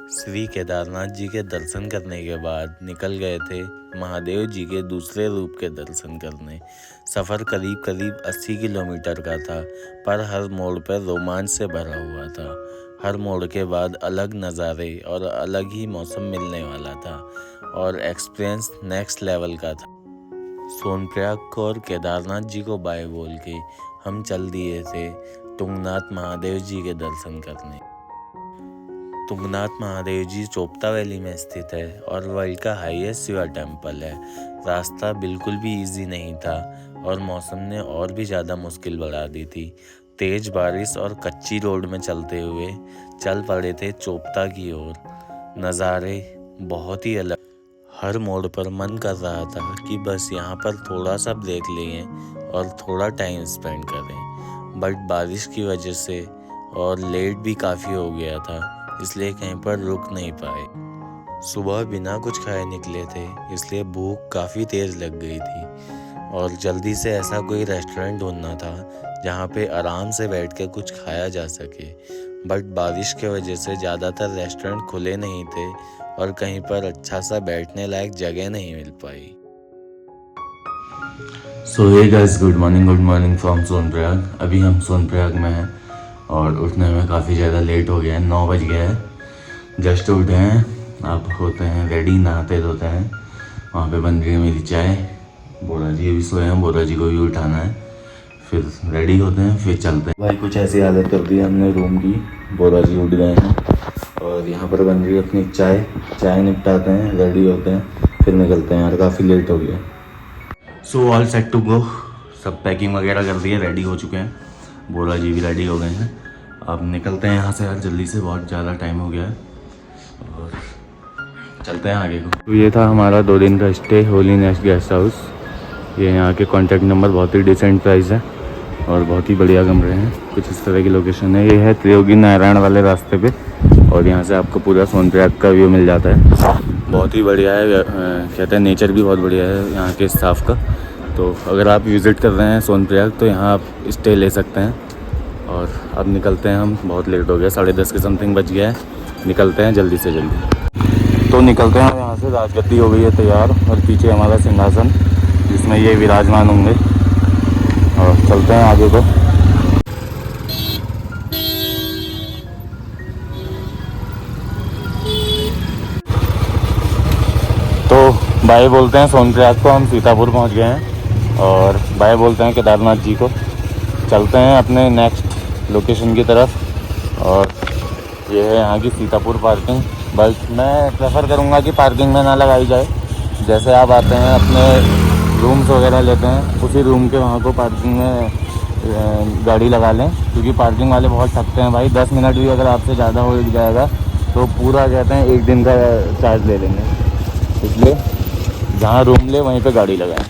श्री केदारनाथ जी के दर्शन करने के बाद निकल गए थे महादेव जी के दूसरे रूप के दर्शन करने। सफ़र करीब करीब 80 किलोमीटर का था, पर हर मोड़ पर रोमांच से भरा हुआ था। हर मोड़ के बाद अलग नज़ारे और अलग ही मौसम मिलने वाला था और एक्सपीरियंस नेक्स्ट लेवल का था। सोनप्रयाग को और केदारनाथ जी को बाय बोल के हम चल दिए थे तुंगनाथ महादेव जी के दर्शन करने। तुंगनाथ महादेव जी चोपता वैली में स्थित है और वर्ल्ड का हाईएस्ट शिवा टेम्पल है। रास्ता बिल्कुल भी इजी नहीं था और मौसम ने और भी ज़्यादा मुश्किल बढ़ा दी थी। तेज़ बारिश और कच्ची रोड में चलते हुए चल पड़े थे चोपता की ओर। नज़ारे बहुत ही अलग। हर मोड़ पर मन कर रहा था कि बस यहाँ पर थोड़ा सा ब्रेक लें और थोड़ा टाइम स्पेंड करें, बट बारिश की वजह से और लेट भी काफ़ी हो गया था, इसलिए कहीं पर रुक नहीं पाए। सुबह बिना कुछ खाए निकले थे, इसलिए भूख काफ़ी तेज़ लग गई थी और जल्दी से ऐसा कोई रेस्टोरेंट ढूंढना था जहाँ पे आराम से बैठ के कुछ खाया जा सके, बट बारिश के वजह से ज़्यादातर रेस्टोरेंट खुले नहीं थे और कहीं पर अच्छा सा बैठने लायक जगह नहीं मिल पाई। So hey guys, good morning from Sonprayag. अभी हम सोनप्रयाग में हैं और उठने में काफ़ी ज़्यादा लेट हो गया है। 9 बज गया है, जस्ट उठे हैं। अब होते हैं रेडी, नहाते धोते हैं। वहाँ पे बन रही है मेरी चाय। बोरा जी अभी सोए हैं, बोरा जी को भी उठाना है, फिर रेडी होते हैं, फिर चलते हैं। भाई कुछ ऐसी हालत कर दी हमने रूम की, बोरा जी उठ गए हैं और यहाँ पर बन रही है अपनी चाय निपटाते हैं, रेडी होते हैं, फिर निकलते हैं। यार काफ़ी लेट हो गया। So all set to go. सब पैकिंग वगैरह कर दी है, रेडी हो चुके हैं। बोरा जी भी रेडी हो गए हैं। अब निकलते हैं यहाँ से यार जल्दी से, बहुत ज़्यादा टाइम हो गया है और चलते हैं आगे को। तो ये था हमारा 2 दिन का stay Holi nest guest house. ये यहाँ के कॉन्टैक्ट नंबर, बहुत ही डिसेंट प्राइस है और बहुत ही बढ़िया कमरे हैं। कुछ इस तरह की लोकेशन है। ये है त्रियोगी नारायण वाले रास्ते पे और यहाँ से आपको पूरा सोनप्रयाग का व्यू मिल जाता है। बहुत ही बढ़िया है, कहते हैं नेचर भी बहुत बढ़िया है यहाँ के स्टाफ का। तो अगर आप विज़िट कर रहे हैं सोनप्रयाग तो यहाँ आप स्टे ले सकते हैं। और अब निकलते हैं हम, बहुत लेट हो गया, 10:30 के समथिंग बज गया है। निकलते हैं जल्दी से जल्दी। तो निकलते हैं यहाँ से। राजगद्दी हो गई है तैयार और पीछे हमारा सिंहासन जिसमें ये विराजमान होंगे और चलते हैं आगे को। तो बाय बोलते हैं सोनप्रयाग को, हम सीतापुर पहुँच गए हैं और बाय बोलते हैं केदारनाथ जी को। चलते हैं अपने नेक्स्ट लोकेशन की तरफ और ये है यहाँ की सीतापुर पार्किंग। बट मैं प्रेफर करूँगा कि पार्किंग में ना लगाई जाए। जैसे आप आते हैं अपने रूम्स वगैरह लेते हैं, उसी रूम के वहाँ को पार्किंग में गाड़ी लगा लें, क्योंकि पार्किंग वाले बहुत थकते हैं भाई। 10 मिनट भी अगर आपसे ज़्यादा हो जाएगा तो पूरा कहते हैं 1 दिन का चार्ज ले लेंगे। इसलिए जहाँ रूम ले वहीं पे गाड़ी लगाएं।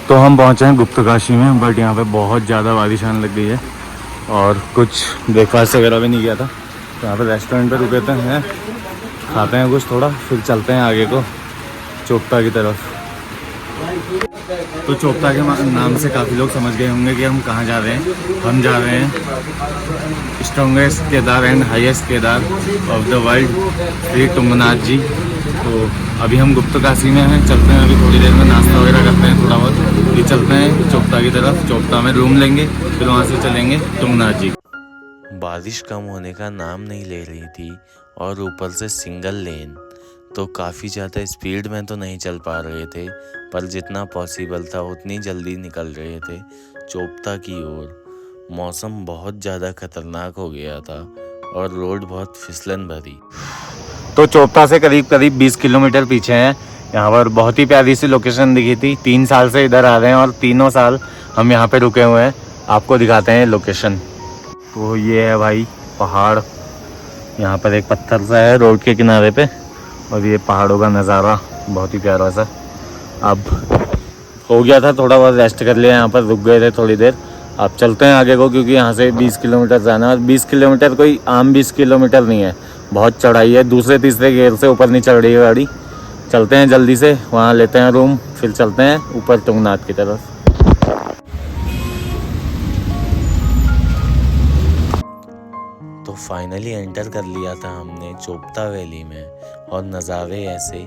तो हम पहुँचे हैं गुप्तकाशी में, बट यहाँ पे बहुत ज़्यादा बारिश आने लग गई है और कुछ ब्रेकफास्ट वगैरह भी नहीं किया था। तो यहाँ पे रेस्टोरेंट पे रुके थे, हैं खाते हैं कुछ थोड़ा, फिर चलते हैं आगे को चोपता की तरफ। तो चोपता के नाम से काफ़ी लोग समझ गए होंगे कि हम कहाँ जा रहे हैं। हम जा रहे हैं strongest Kedar and highest Kedar of the world, Shri Tungnath ji. तो अभी हम गुप्तकाशी में हैं, चलते हैं अभी थोड़ी देर में, नाश्ता वगैरह करते हैं थोड़ा बहुत, फिर चलते हैं चोपता की तरफ। चोपता में रूम लेंगे, फिर वहाँ से चलेंगे तुंगनाथ जी। बारिश कम होने का नाम नहीं ले रही थी और ऊपर से सिंगल लेन, तो काफ़ी ज़्यादा स्पीड में तो नहीं चल पा रहे थे, पर जितना पॉसिबल था उतनी जल्दी निकल रहे थे चोपता की ओर। मौसम बहुत ज़्यादा खतरनाक हो गया था और रोड बहुत फिसलन भरी। तो चोपता से करीब 20 किलोमीटर पीछे हैं। यहाँ पर बहुत ही प्यारी सी लोकेशन दिखी थी। 3 साल से इधर आ रहे हैं और तीनों साल हम यहाँ पे रुके हुए हैं। आपको दिखाते हैं लोकेशन। तो ये है भाई पहाड़, यहाँ पर एक पत्थर सा है रोड के किनारे पे और ये पहाड़ों का नज़ारा बहुत ही प्यारा सा। अब हो गया था, थोड़ा बहुत रेस्ट कर लिया, यहाँ पर रुक गए थे थोड़ी देर। अब चलते हैं आगे को, क्योंकि यहाँ से 20 किलोमीटर जाना है और 20 किलोमीटर कोई आम 20 किलोमीटर नहीं है, बहुत चढ़ाई है। दूसरे तीसरे गियर से ऊपर नहीं चढ़ रही है गाड़ी, चलते हैं जल्दी से, वहाँ लेते हैं रूम, फिर चलते हैं ऊपर तुंगनाथ की तरफ। तो फाइनली एंटर कर लिया था हमने चोपता वैली में, और नज़ारे ऐसे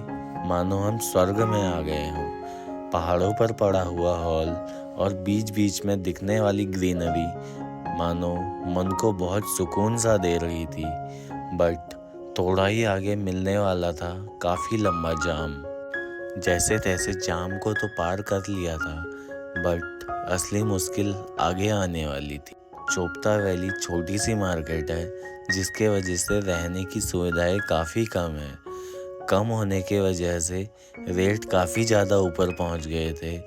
मानो हम स्वर्ग में आ गए हों। पहाड़ों पर पड़ा हुआ हॉल और बीच बीच में दिखने वाली ग्रीनरी मानो मन को बहुत सुकून सा दे रही थी। बट थोड़ा ही आगे मिलने वाला था काफ़ी लंबा जाम। जैसे तैसे जाम को तो पार कर लिया था, बट असली मुश्किल आगे आने वाली थी। चोपता वैली छोटी सी मार्केट है, जिसके वजह से रहने की सुविधाएं काफ़ी कम है। कम होने के वजह से रेट काफ़ी ज़्यादा ऊपर पहुंच गए थे,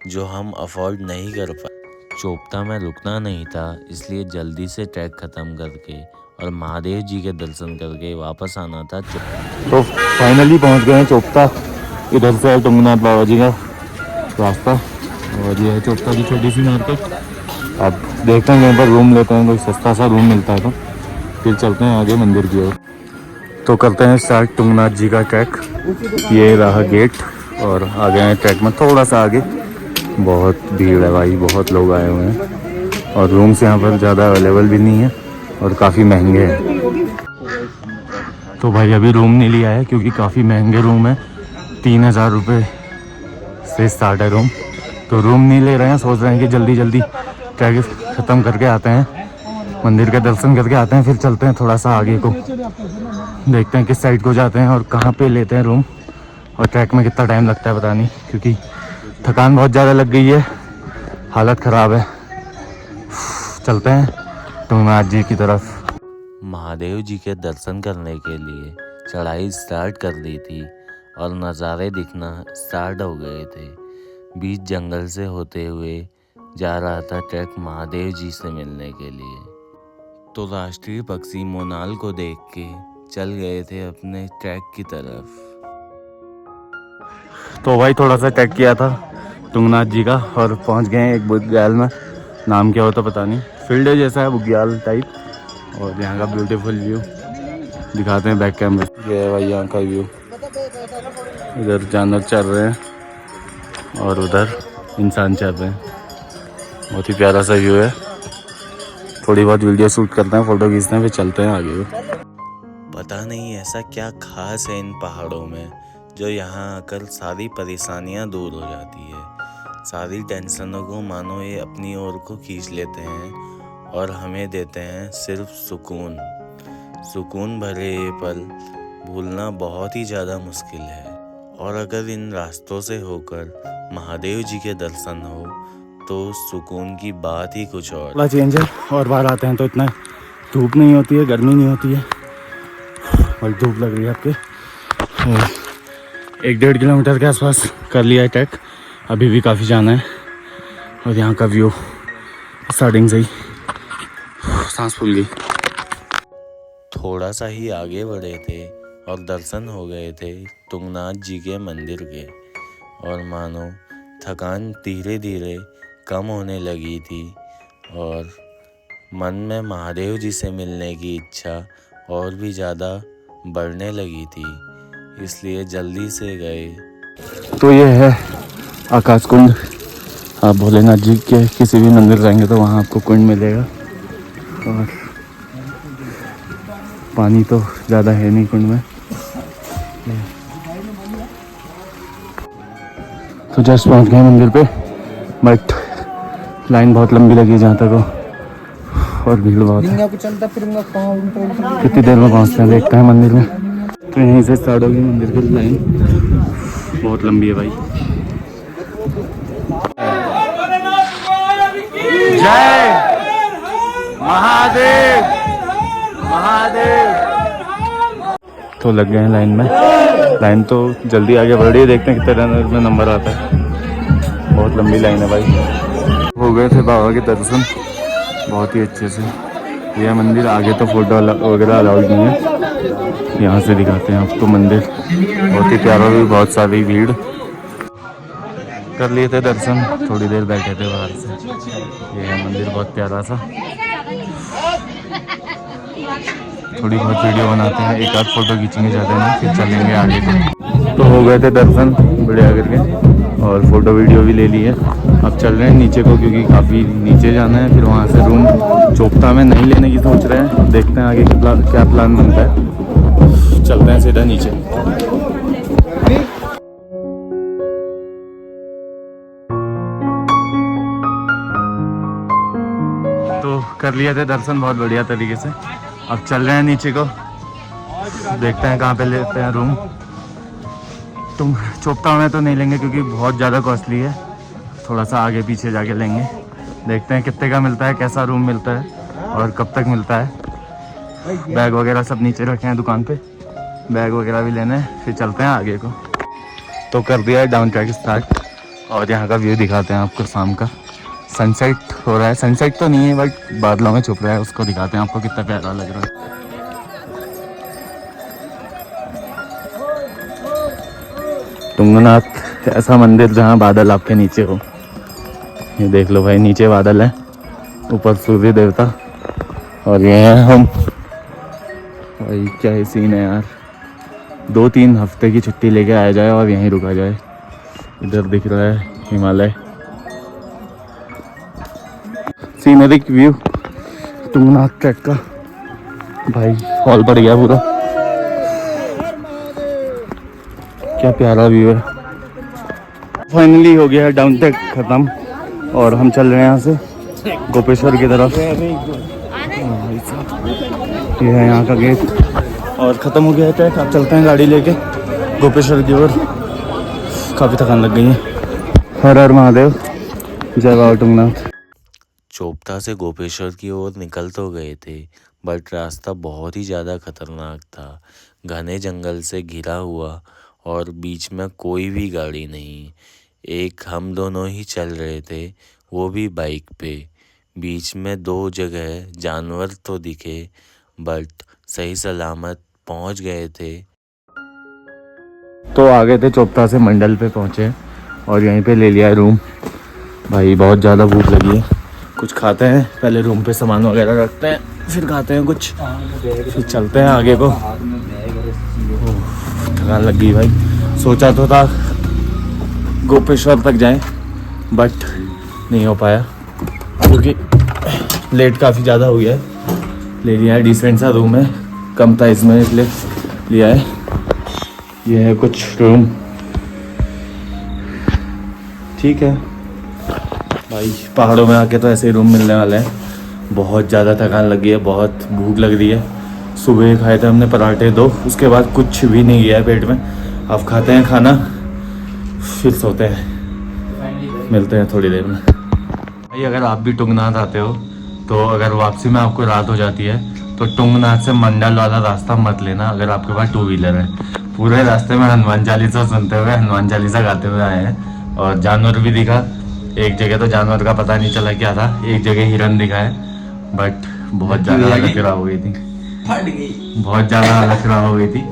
जो हम अफोर्ड नहीं कर पाए। चोपता में रुकना नहीं था, इसलिए जल्दी से ट्रैक ख़त्म करके और महादेव जी के दर्शन करके वापस आना था चोपता। तो फाइनली पहुंच गए हैं चोपता। इधर से है तुंगनाथ बाबा जी का रास्ता, और ये है चोपता की छोटी सी मार्केट। अब देखते हैं कहीं पर रूम लेते हैं, कोई सस्ता सा रूम मिलता है तो फिर चलते हैं आगे मंदिर की ओर। तो करते हैं स्टार्ट तुंगनाथ जी का ट्रैक। ये रहा गेट और आ गए हैं ट्रैक में थोड़ा सा आगे। बहुत भीड़ है भाई, बहुत लोग आए हुए हैं, और रूम्स यहाँ पर ज़्यादा अवेलेबल भी नहीं है और काफ़ी महंगे हैं। तो भाई अभी रूम नहीं लिया है क्योंकि काफ़ी महंगे रूम है, 3000 रुपये से स्टार्ट है रूम। तो रूम नहीं ले रहे हैं, सोच रहे हैं कि जल्दी जल्दी ट्रैक ख़त्म करके आते हैं, मंदिर के दर्शन करके आते हैं, फिर चलते हैं थोड़ा सा आगे को, देखते हैं किस साइड को जाते हैं और कहाँ पे लेते हैं रूम, और ट्रैक में कितना टाइम लगता है पता नहीं, क्योंकि थकान बहुत ज़्यादा लग गई है, हालत ख़राब है। चलते हैं तुंगनाथ जी की तरफ। महादेव जी के दर्शन करने के लिए चढ़ाई स्टार्ट कर दी थी और नज़ारे दिखना स्टार्ट हो गए थे। बीच जंगल से होते हुए जा रहा था ट्रैक महादेव जी से मिलने के लिए। तो राष्ट्रीय पक्षी मोनाल को देख के चल गए थे अपने ट्रैक की तरफ। तो भाई थोड़ा सा ट्रैक किया था तुंगनाथ जी का और पहुंच गए हैं एक बुग्याल में, नाम क्या होता पता नहीं, फील्ड जैसा है बुग्याल टाइप, और यहाँ का ब्यूटीफुल व्यू दिखाते हैं बैक कैमरे। ये है भाई यहाँ का व्यू, इधर जानवर चल रहे हैं और उधर इंसान चल रहे हैं, बहुत ही प्यारा सा व्यू है। थोड़ी बहुत वीडियो शूट करते हैं, फ़ोटो खींचते हैं, फिर चलते हैं आगे। पता नहीं ऐसा क्या खास है इन पहाड़ों में, जो यहाँ आकर सारी परेशानियाँ दूर हो जाती है। सारी टेंशनों को मानो ये अपनी ओर को खींच लेते हैं और हमें देते हैं सिर्फ सुकून। सुकून भरे ये पल भूलना बहुत ही ज़्यादा मुश्किल है, और अगर इन रास्तों से होकर महादेव जी के दर्शन हो तो सुकून की बात ही कुछ और। थोड़ा चेंज है, और बाहर आते हैं तो इतना धूप नहीं होती है, गर्मी नहीं होती है, और धूप लग रही है आपके। 1-1.5 किलोमीटर के आसपास कर लिया है ट्रैक, अभी भी काफ़ी जाना है। और यहाँ का व्यू स्टार्टिंग से ही सांस फूल गई। थोड़ा सा ही आगे बढ़े थे और दर्शन हो गए थे तुंगनाथ जी के मंदिर के, और मानो थकान धीरे धीरे कम होने लगी थी और मन में महादेव जी से मिलने की इच्छा और भी ज़्यादा बढ़ने लगी थी, इसलिए जल्दी से गए। तो ये है आकाश कुंड। आप भोलेनाथ जी के किसी भी मंदिर जाएंगे तो वहाँ आपको कुंड मिलेगा, और पानी तो ज़्यादा है नहीं कुंड में। तो जस्ट पहुँच गए मंदिर पे, बट लाइन बहुत लंबी लगी जहाँ तक हो, और भीड़ बहुत है। कितनी देर में पहुँचते हैं देखते हैं मंदिर में। तो यहीं से स्टार्ट होगी मंदिर की लाइन, बहुत लंबी है भाई। जय महादेव महादेव। तो लग गए हैं लाइन में, लाइन तो जल्दी आगे बढ़ रही है, देखते हैं कितने में नंबर आता है। बहुत लंबी लाइन है भाई। हो गए थे बाबा के दर्शन बहुत ही अच्छे से। यह मंदिर आगे तो फोटो वगैरह अलाउड नहीं है, यहाँ से दिखाते हैं आपको मंदिर, बहुत ही प्यारा भी, बहुत सारी भीड़। कर लिए थे दर्शन, थोड़ी देर बैठे थे बाहर से। ये है मंदिर बहुत प्यारा सा, थोड़ी बहुत वीडियो बनाते हैं, एक आध फोटो खींचेंगे, ज़्यादा नहीं, फिर चलेंगे आगे को। तो हो गए थे दर्शन बढ़िया करके और फोटो वीडियो भी ले ली है। अब चल रहे हैं नीचे को क्योंकि काफ़ी नीचे जाना है, फिर वहाँ से रूम चोपता में नहीं लेने की सोच रहे हैं। देखते हैं आगे क्या प्लान बनता है। चलते हैं सीधा नीचे। तो कर लिए थे दर्शन बहुत बढ़िया तरीके से। अब चल रहे हैं नीचे को, देखते हैं कहाँ पे लेते हैं रूम। तुम चोपता में तो नहीं लेंगे क्योंकि बहुत ज़्यादा कॉस्टली है, थोड़ा सा आगे पीछे जाके लेंगे। देखते हैं कितने का मिलता है, कैसा रूम मिलता है और कब तक मिलता है। बैग वगैरह सब नीचे रखे हैं दुकान पे, बैग वगैरह भी लेने हैं, फिर चलते हैं आगे को। तो कर दिया है डाउन ट्रैक स्टार्ट और यहाँ का व्यू दिखाते हैं आपको। शाम का सनसेट हो रहा है, सनसेट तो नहीं है बट बादलों में छुप रहा है, उसको दिखाते हैं आपको कितना प्यारा लग रहा है। तुंगनाथ ऐसा मंदिर जहाँ बादल आपके नीचे हो। ये देख लो भाई, नीचे बादल है, ऊपर सूर्य देवता और ये हैं हम। भाई क्या ही सीन है यार, 2-3 हफ्ते की छुट्टी लेके आया जाए और यहीं रुका जाए। इधर दिख रहा है Himalaya, scenic view Tungnath track का। भाई हॉल पड़ गया पूरा, क्या प्यारा व्यू है। फाइनली हो गया है डाउन ट्रैक खत्म और हम चल रहे हैं यहाँ से गोपेश्वर की तरफ। ये है यहाँ का गेट और ख़त्म हो गया है ट्रैक। अब चलते हैं गाड़ी लेके गोपेश्वर की ओर। काफ़ी थकान लग गई है। हर हर महादेव, जय बाबा तुंगनाथ। चोपता से गोपेश्वर की ओर निकल तो गए थे बट रास्ता बहुत ही ज़्यादा खतरनाक था। घने जंगल से घिरा हुआ और बीच में कोई भी गाड़ी नहीं। एक हम दोनों ही चल रहे थे, वो भी बाइक पे। बीच में 2 जगह जानवर तो दिखे बट सही सलामत पहुंच गए थे। तो आ गए थे चोपता से मंडल पे पहुँचे और यहीं पे ले लिया रूम। भाई बहुत ज़्यादा भूख लगी है, कुछ खाते हैं पहले, रूम पे सामान वगैरह रखते हैं फिर खाते हैं कुछ, फिर चलते हैं आगे को। थकान लग गई भाई। सोचा तो था गोपेश्वर तक जाएं बट नहीं हो पाया क्योंकि लेट काफ़ी ज़्यादा हो गया है। ले लिया है, डिसेंट सा रूम है, कम प्राइस में इसलिए लिया है। ये है कुछ रूम, ठीक है भाई। पहाड़ों में आके तो ऐसे ही रूम मिलने वाले हैं। बहुत ज़्यादा थकान लगी है, बहुत भूख लग रही है। सुबह खाए थे हमने पराठे 2, उसके बाद कुछ भी नहीं गया है पेट में। अब खाते हैं खाना फिर सोते हैं, मिलते हैं थोड़ी देर में। भाई अगर आप भी तुंगनाथ आते हो तो अगर वापसी में आपको रात हो जाती है तो तुंगनाथ से मंडल वाला रास्ता मत लेना अगर आपके पास 2 व्हीलर है। पूरे रास्ते में हनुमान चालीसा सुनते हुए, हनुमान चालीसा गाते हुए आए हैं और जानवर भी दिखा। एक जगह तो जानवर का पता नहीं चला क्या था, एक जगह हिरन दिखा है बट बहुत ज़्यादा हालत खराब हो गई थी, बहुत ज़्यादा हालत खराब हो गई थी।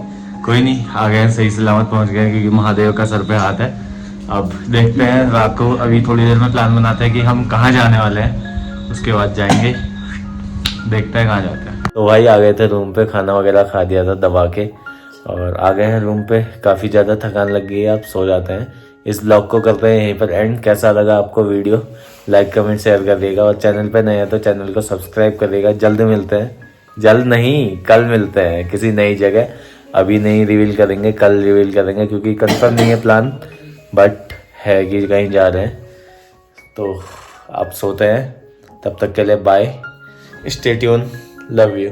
कोई नहीं, आ गए सही सलामत पहुंच गए क्योंकि महादेव का सर पे हाथ है। अब देखते हैं रात को, अभी थोड़ी देर में प्लान बनाते हैं कि हम कहाँ जाने वाले हैं, उसके बाद जाएंगे, देखते हैं कहाँ जाते हैं। तो भाई आ गए थे रूम पे, खाना वगैरह खा दिया था दबा के और आ गए हैं रूम पे। काफ़ी ज़्यादा थकान लग गई है, अब सो जाते हैं। इस ब्लॉग को करते हैं यहीं पर एंड। कैसा लगा आपको वीडियो, लाइक कमेंट शेयर कर देगा और चैनल पे नए हैं तो चैनल को सब्सक्राइब करिएगा। जल्द मिलते हैं, जल्द नहीं कल मिलते हैं किसी नई जगह। अभी नहीं रिवील करेंगे, कल रिवील करेंगे क्योंकि कंफर्म नहीं है प्लान बट है कि कहीं जा रहे हैं। तो आप सोते हैं, तब तक के लिए bye, stay tune, love you.